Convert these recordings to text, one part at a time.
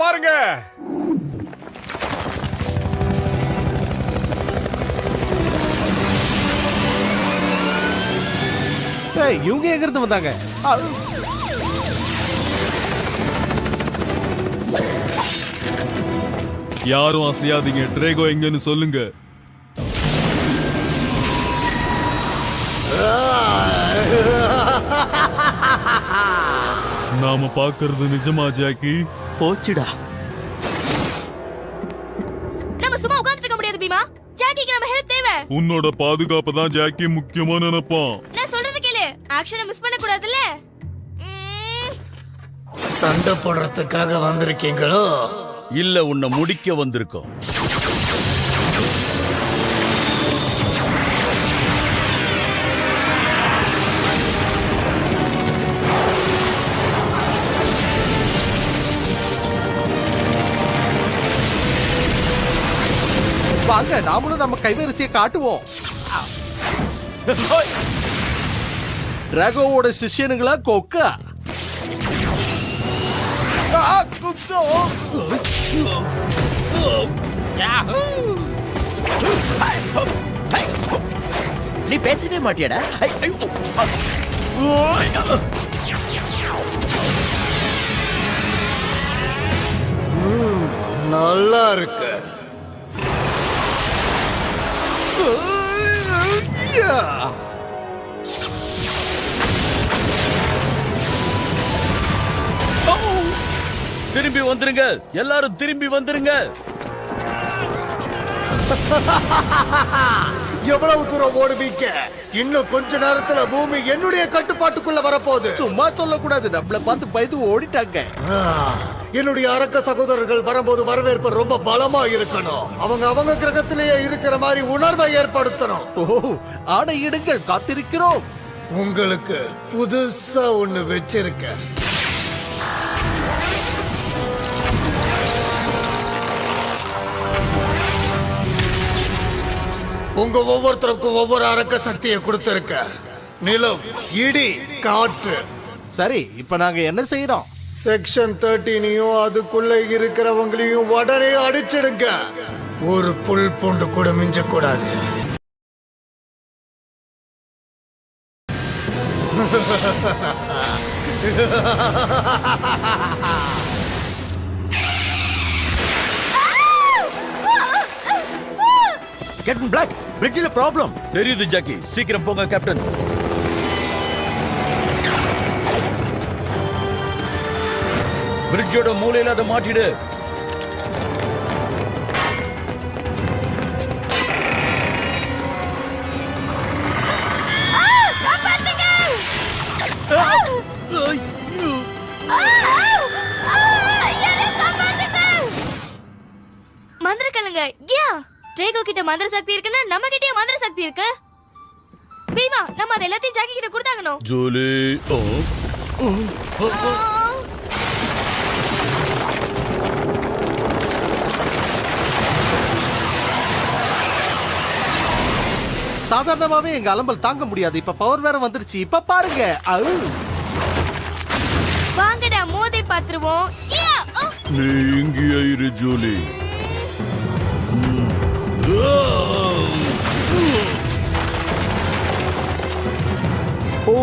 பாருங்க. இவங்க எங்க இருந்து வந்தாங்க? யாரும் அசையாதீங்க. ட்ரேகோ எங்கன்னு சொல்லுங்க. நாம பாக்குறது நிஜமா ஜாக்கி? போச்சுடா. நம்ம சும்மா உட்கார்ந்துட்டு இருக்க முடியாது பீமா. ஜாக்கிக்கு நம்ம ஹெல்ப் தேவை. உன்னோட பாதுகாப்பு தான் ஜாக்கி முக்கியமா நினைப்பான். நான் சொல்றது கேளு. ஆக்ஷனை மிஸ் பண்ண கூடாதுல்ல. சண்டை போடுறதுக்காக வந்திருக்கீங்களோ? இல்ல, உன்னை முடிக்க வந்திருக்கோம். வாங்க, நாமளும் நம்ம கைவரிசையை காட்டுவோம். டிராகோவோட சிஷ்யனுங்களா கொக்கா? நீ பேசவே மாட்டியடா. நல்லா இருக்கு. திரும்பி வந்துருங்க, எல்லாரும் திரும்பி வந்துருங்க. எவ்வளவு தூரம் ஓடுவீங்க? இன்னும் கொஞ்ச நேரத்துல பூமி என்னுடைய கட்டுப்பாட்டுக்குள்ள வரப்போகுது. சும்மா சொல்லக்கூடாது, நம்மள பார்த்து பயந்து ஓடிட்டாங்க. என்னுடைய அரக்க சகோதரர்கள் வரும்போது வரவேற்பு ரொம்ப பலமா இருக்கணும். அவங்க கிரகத்திலேயே இருக்கிற மாதிரி உணர்வை ஏற்படுத்தணும். ஆணையிடுங்கள், காத்திருக்கிறோம். உங்களுக்கு புதுசா ஒண்ணு வச்சிருக்க. உங்க ஒவ்வொருத்தருக்கும் ஒவ்வொரு அரக்க சக்தியை கொடுத்திருக்க. நிலம், இடி, காற்று. சரி, இப்ப நாங்க என்ன செய்யறோம்? செக்ஷன் 13 அதுக்குள்ள இருக்கிறவங்களையும் உடனே அடிச்சிடுங்க. ஒரு புல் பூண்டு கூட மிஞ்ச கூடாது. கேப்டன் பிளாக், பிரிட்ஜில ப்ராப்ளம். தெரியுது ஜாக்கி, சீக்கிரம் போங்க கேப்டன். பிரிட்ஜோட மூலையில அதை மாட்டிடு. மந்திரக்கலங்க, ட்ரேகோ கிட்ட மந்திர சக்தி இருக்குன்னா நம்ம கிட்டயே மந்திர சக்தி இருக்கு. பீமா, நம்ம அத எல்லாத்தையும் ஜாக்கி கிட்ட கொடுத்தாகணும். ஜூலி, சாதாரணமாவே எங்க அலம்பல் தாங்க முடியாது. இப்ப பவர் வேற வந்துருச்சு. இப்ப பாருங்க. வாங்கடா, மோதி பாத்துருவோம். நீ இங்கேயே இரு ஜூலி. ஓ,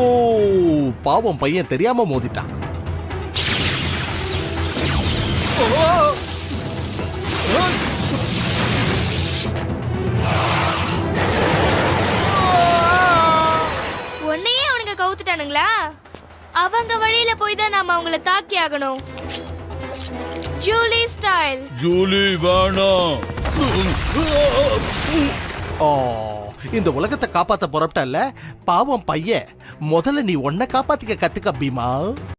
பாவம் பையன் தெரியாம மோதிட்டான். உன்னையே அவனுங்க கவுத்துட்டானுங்களா? அவங்க வழியில போய் தான் நாம அவங்கள தாக்கி ஆகணும். Julie style. ஜூலி வேணாம். இந்த உலகத்தை காப்பாத்த புறப்பட்டல்ல, பாவம் பையன். முதல்ல நீ உன்னை காப்பாத்திக்க கத்துக்க பீமா.